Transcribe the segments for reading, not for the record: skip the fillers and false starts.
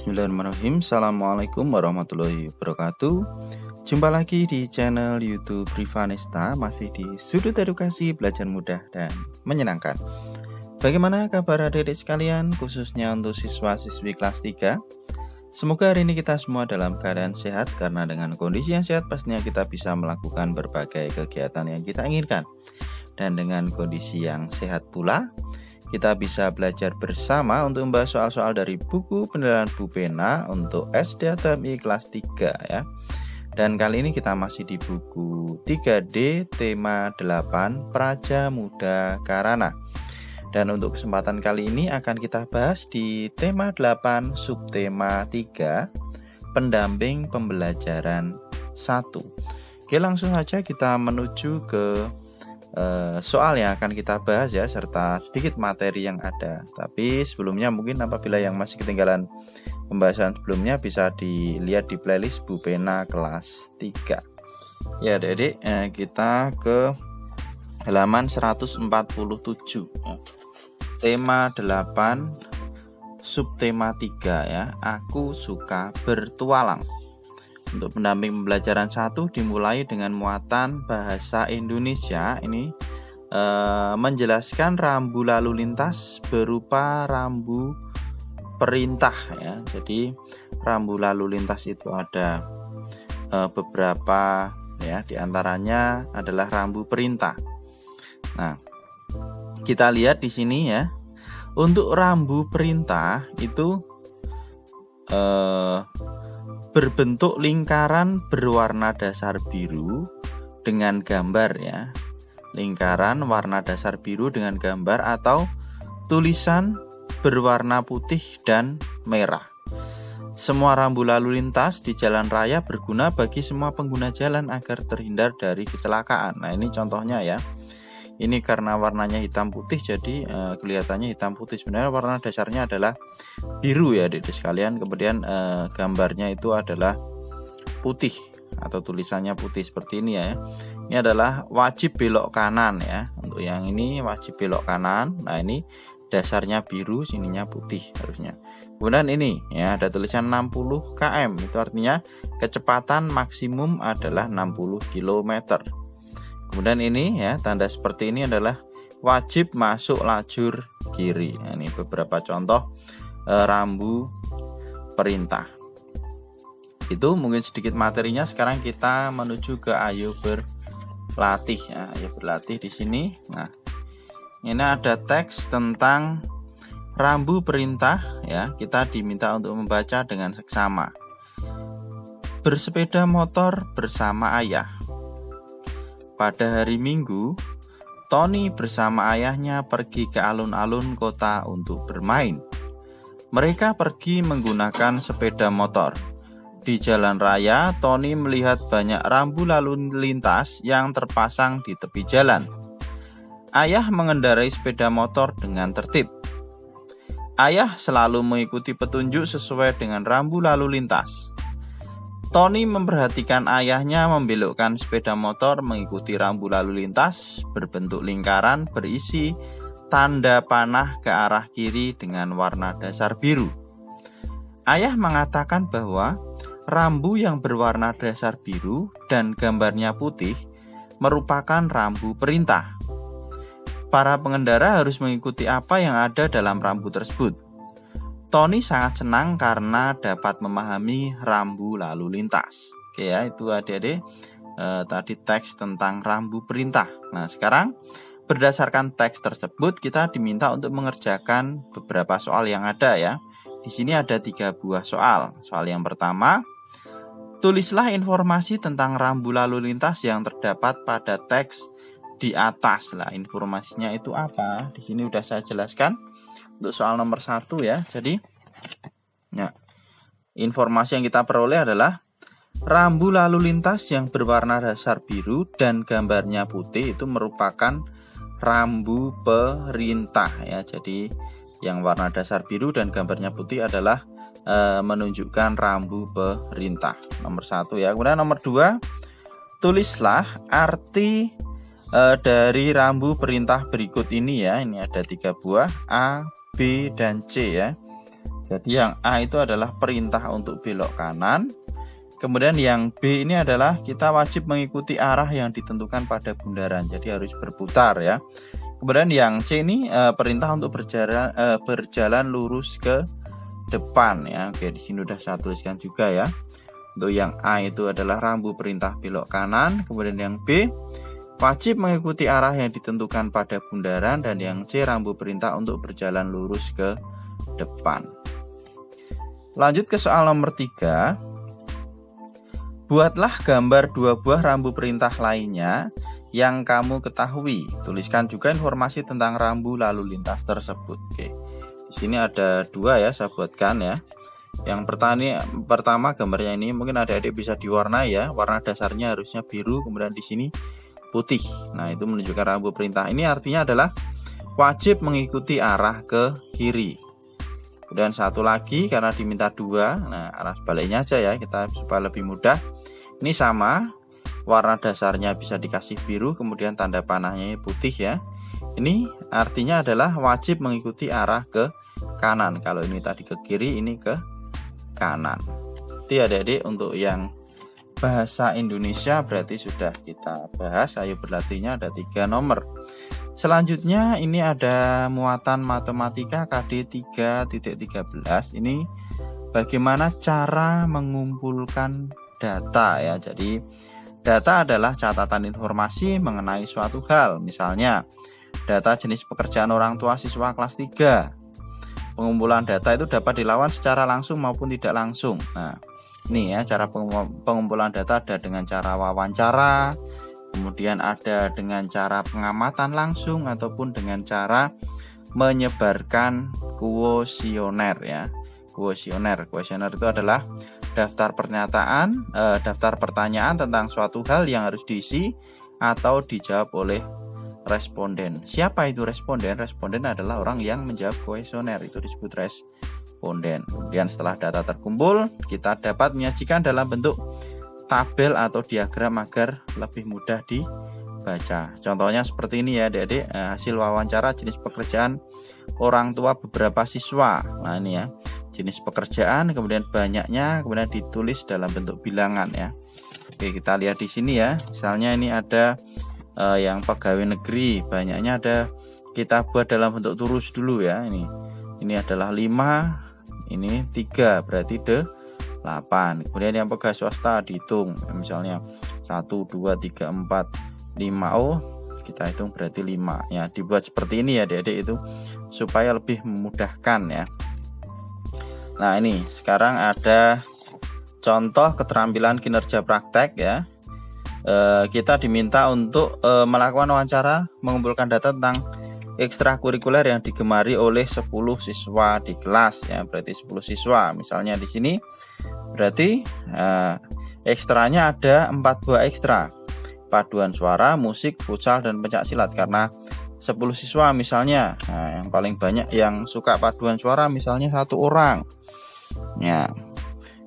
Bismillahirrahmanirrahim. Assalamualaikum warahmatullahi wabarakatuh. Jumpa lagi di channel YouTube Rivanesta, masih di sudut edukasi belajar mudah dan menyenangkan. Bagaimana kabar adik-adik sekalian, khususnya untuk siswa-siswi kelas 3? Semoga hari ini kita semua dalam keadaan sehat, karena dengan kondisi yang sehat pastinya kita bisa melakukan berbagai kegiatan yang kita inginkan. Dan dengan kondisi yang sehat pula, kita bisa belajar bersama untuk membahas soal-soal dari buku penilaian Bu Pena untuk SD ATMI kelas 3 ya. Dan kali ini kita masih di buku 3D tema 8 Praja Muda Karana. Dan untuk kesempatan kali ini akan kita bahas di tema 8 subtema 3 pendamping pembelajaran 1. Oke, langsung saja kita menuju ke soal yang akan kita bahas ya, serta sedikit materi yang ada. Tapi sebelumnya mungkin apabila yang masih ketinggalan pembahasan sebelumnya bisa dilihat di playlist Bu Pena kelas 3. Ya adik-adik, kita ke halaman 147 ya. Tema 8 subtema 3 ya, aku suka bertualang. Untuk pendamping pembelajaran 1 dimulai dengan muatan bahasa Indonesia. Ini menjelaskan rambu lalu lintas berupa rambu perintah ya. Jadi rambu lalu lintas itu ada beberapa ya, diantaranya adalah rambu perintah. Nah, kita lihat di sini ya. Untuk rambu perintah itu berbentuk lingkaran berwarna dasar biru dengan gambar ya. Lingkaran warna dasar biru dengan gambar atau tulisan berwarna putih dan merah. Semua rambu lalu lintas di jalan raya berguna bagi semua pengguna jalan agar terhindar dari kecelakaan. Nah, ini contohnya ya. Ini karena warnanya hitam putih jadi kelihatannya hitam putih. Sebenarnya warna dasarnya adalah biru ya adik-adik sekalian. Kemudian gambarnya itu adalah putih atau tulisannya putih seperti ini ya. Ini adalah wajib belok kanan ya. Untuk yang ini wajib belok kanan. Nah, ini dasarnya biru, sininya putih harusnya. Kemudian ini ya, ada tulisan 60 km. Itu artinya kecepatan maksimum adalah 60 km. Kemudian ini ya, tanda seperti ini adalah wajib masuk lajur kiri. Nah, ini beberapa contoh rambu perintah. Itu mungkin sedikit materinya. Sekarang kita menuju ke ayo berlatih ya. Ayo berlatih di sini. Nah, ini ada teks tentang rambu perintah ya. Kita diminta untuk membaca dengan seksama. Bersepeda motor bersama ayah. Pada hari Minggu, Tony bersama ayahnya pergi ke alun-alun kota untuk bermain. Mereka pergi menggunakan sepeda motor. Di jalan raya, Tony melihat banyak rambu lalu lintas yang terpasang di tepi jalan. Ayah mengendarai sepeda motor dengan tertib. Ayah selalu mengikuti petunjuk sesuai dengan rambu lalu lintas. Tony memperhatikan ayahnya membelokkan sepeda motor mengikuti rambu lalu lintas berbentuk lingkaran berisi tanda panah ke arah kiri dengan warna dasar biru. Ayah mengatakan bahwa rambu yang berwarna dasar biru dan gambarnya putih merupakan rambu perintah. Para pengendara harus mengikuti apa yang ada dalam rambu tersebut. Tony sangat senang karena dapat memahami rambu lalu lintas. Oke ya, itu adik-adik tadi teks tentang rambu perintah. Nah, sekarang berdasarkan teks tersebut kita diminta untuk mengerjakan beberapa soal yang ada ya. Di sini ada 3 buah soal. Soal yang pertama, tulislah informasi tentang rambu lalu lintas yang terdapat pada teks di atas. Lah, informasinya itu apa? Di sini udah saya jelaskan. Untuk soal nomor 1 ya. Jadi ya, informasi yang kita peroleh adalah rambu lalu lintas yang berwarna dasar biru dan gambarnya putih itu merupakan rambu perintah ya. Jadi yang warna dasar biru dan gambarnya putih adalah menunjukkan rambu perintah. Nomor 1 ya. Kemudian nomor 2, tulislah arti dari rambu perintah berikut ini ya. Ini ada 3 buah, A, B, dan C ya. Jadi yang A itu adalah perintah untuk belok kanan. Kemudian yang B ini adalah kita wajib mengikuti arah yang ditentukan pada bundaran. Jadi harus berputar ya. Kemudian yang C ini perintah untuk berjalan lurus ke depan ya. Oke, di sini udah saya tuliskan juga ya. Untuk yang A itu adalah rambu perintah belok kanan. Kemudian yang B wajib mengikuti arah yang ditentukan pada bundaran, dan yang C rambu perintah untuk berjalan lurus ke depan. Lanjut ke soal nomor 3. Buatlah gambar 2 buah rambu perintah lainnya yang kamu ketahui. Tuliskan juga informasi tentang rambu lalu lintas tersebut. Oke. Di sini ada 2 ya, saya buatkan ya. Yang pertama gambarnya ini mungkin adik-adik bisa diwarnai ya. Warna dasarnya harusnya biru, kemudian di sini putih. Nah, itu menunjukkan rambu perintah. Ini artinya adalah wajib mengikuti arah ke kiri. Kemudian satu lagi karena diminta 2, nah arah sebaliknya aja ya, kita supaya lebih mudah. Ini sama, warna dasarnya bisa dikasih biru, kemudian tanda panahnya putih ya. Ini artinya adalah wajib mengikuti arah ke kanan. Kalau ini tadi ke kiri, ini ke kanan. Itu adik-adik untuk yang bahasa Indonesia berarti sudah kita bahas. Ayo berlatihnya, ada 3 nomor. Selanjutnya ini ada muatan matematika KD 3.13. Ini bagaimana cara mengumpulkan data ya. Jadi data adalah catatan informasi mengenai suatu hal. Misalnya data jenis pekerjaan orang tua siswa kelas 3. Pengumpulan data itu dapat dilakukan secara langsung maupun tidak langsung. Nah, ini ya cara pengumpulan data, ada dengan cara wawancara, kemudian ada dengan cara pengamatan langsung, ataupun dengan cara menyebarkan kuesioner ya. Kuesioner itu adalah daftar pertanyaan tentang suatu hal yang harus diisi atau dijawab oleh responden. Siapa itu responden? Responden adalah orang yang menjawab kuesioner, itu disebut responden. Kemudian setelah data terkumpul, kita dapat menyajikan dalam bentuk tabel atau diagram agar lebih mudah dibaca. Contohnya seperti ini ya adik-adik, hasil wawancara jenis pekerjaan orang tua beberapa siswa. Nah ini ya, jenis pekerjaan, kemudian banyaknya, kemudian ditulis dalam bentuk bilangan ya. Oke, kita lihat di sini ya. Misalnya ini ada yang pegawai negeri, banyaknya ada, kita buat dalam bentuk turus dulu ya. Ini adalah 5, ini 3, berarti 8. Kemudian yang pegawai swasta dihitung, misalnya 1, 2, 3, 4, 5. Oh, kita hitung berarti 5 ya. Dibuat seperti ini ya adik-adik, itu supaya lebih memudahkan ya. Nah ini sekarang ada contoh keterampilan kinerja praktek ya. Kita diminta untuk melakukan wawancara mengumpulkan data tentang ekstrakurikuler yang digemari oleh 10 siswa di kelas ya. Berarti 10 siswa. Misalnya di sini berarti ekstranya ada 4 buah ekstra, paduan suara, musik, futsal, dan pencak silat. Karena 10 siswa misalnya, yang paling banyak yang suka paduan suara misalnya 1 orang ya.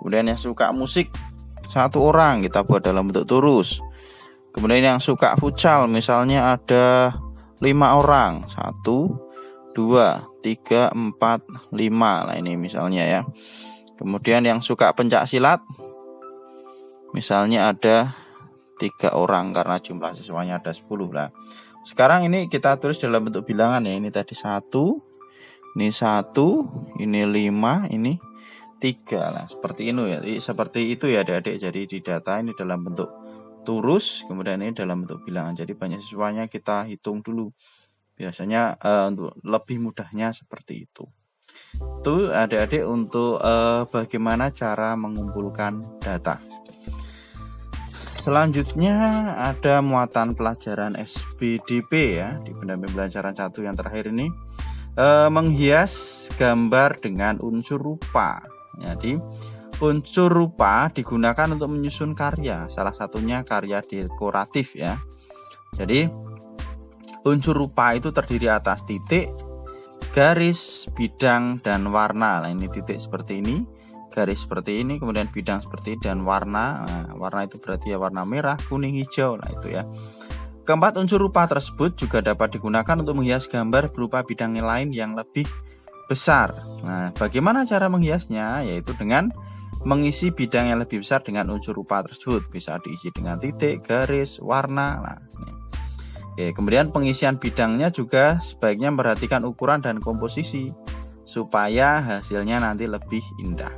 Kemudian yang suka musik 1 orang, kita buat dalam bentuk turus. Kemudian yang suka futsal misalnya ada 5 orang, 1, 2, 3, 4, 5. Nah ini misalnya ya. Kemudian yang suka pencak silat misalnya ada 3 orang, karena jumlah siswanya ada 10 lah. Sekarang ini kita tulis dalam bentuk bilangan ya. Ini tadi 1, ini 1, ini 5, ini 3 lah. Seperti ini ya. Seperti itu ya adik-adik. Jadi di data ini dalam bentuk turus, kemudian ini dalam bentuk bilangan. Jadi banyak siswanya kita hitung dulu. Biasanya untuk lebih mudahnya seperti itu. Itu adik-adik untuk bagaimana cara mengumpulkan data. Selanjutnya ada muatan pelajaran SBDP ya, di pendamping pelajaran 1 yang terakhir ini, menghias gambar dengan unsur rupa. Jadi unsur rupa digunakan untuk menyusun karya, salah satunya karya dekoratif ya. Jadi unsur rupa itu terdiri atas titik, garis, bidang, dan warna. Nah ini titik seperti ini, garis seperti ini, kemudian bidang seperti ini, dan warna. Nah, warna itu berarti ya warna merah, kuning, hijau. Nah itu ya. Keempat unsur rupa tersebut juga dapat digunakan untuk menghias gambar berupa bidang lain yang lebih besar. Nah, bagaimana cara menghiasnya? Yaitu dengan mengisi bidang yang lebih besar dengan unsur rupa tersebut. Bisa diisi dengan titik, garis, warna. Nah, ini. Oke, kemudian pengisian bidangnya juga sebaiknya memperhatikan ukuran dan komposisi supaya hasilnya nanti lebih indah.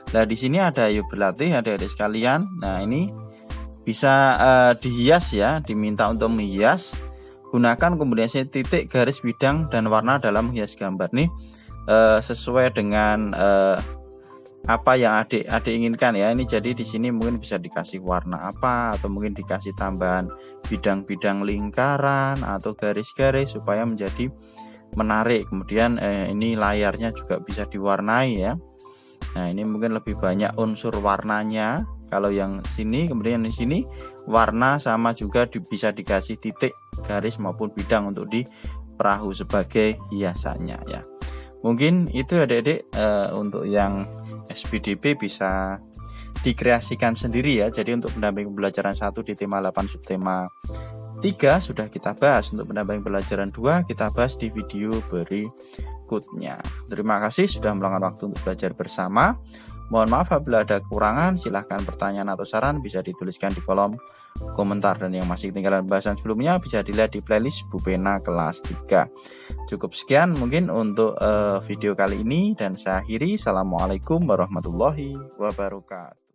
Nah, di sini ada yuk berlatih adik-adik sekalian. Nah, ini bisa dihias ya, diminta untuk menghias. Gunakan kombinasi titik, garis, bidang, dan warna dalam menghias gambar nih sesuai dengan apa yang adik inginkan ya. Ini jadi di sini mungkin bisa dikasih warna apa, atau mungkin dikasih tambahan bidang-bidang lingkaran atau garis-garis supaya menjadi menarik. Kemudian ini layarnya juga bisa diwarnai ya. Nah, ini mungkin lebih banyak unsur warnanya kalau yang sini. Kemudian di sini warna sama juga bisa dikasih titik, garis maupun bidang untuk di perahu sebagai hiasannya ya. Mungkin itu adik-adik untuk yang SPDP bisa dikreasikan sendiri ya. Jadi untuk pendamping pembelajaran 1 di tema 8 subtema 3 sudah kita bahas. Untuk pendamping pembelajaran 2 kita bahas di video berikutnya. Terima kasih sudah meluangkan waktu untuk belajar bersama. Mohon maaf apabila ada kekurangan. Silahkan pertanyaan atau saran bisa dituliskan di kolom komentar, dan yang masih ketinggalan pembahasan sebelumnya bisa dilihat di playlist Bu Pena kelas 3. Cukup sekian mungkin untuk video kali ini, dan saya akhiri. Assalamualaikum warahmatullahi wabarakatuh.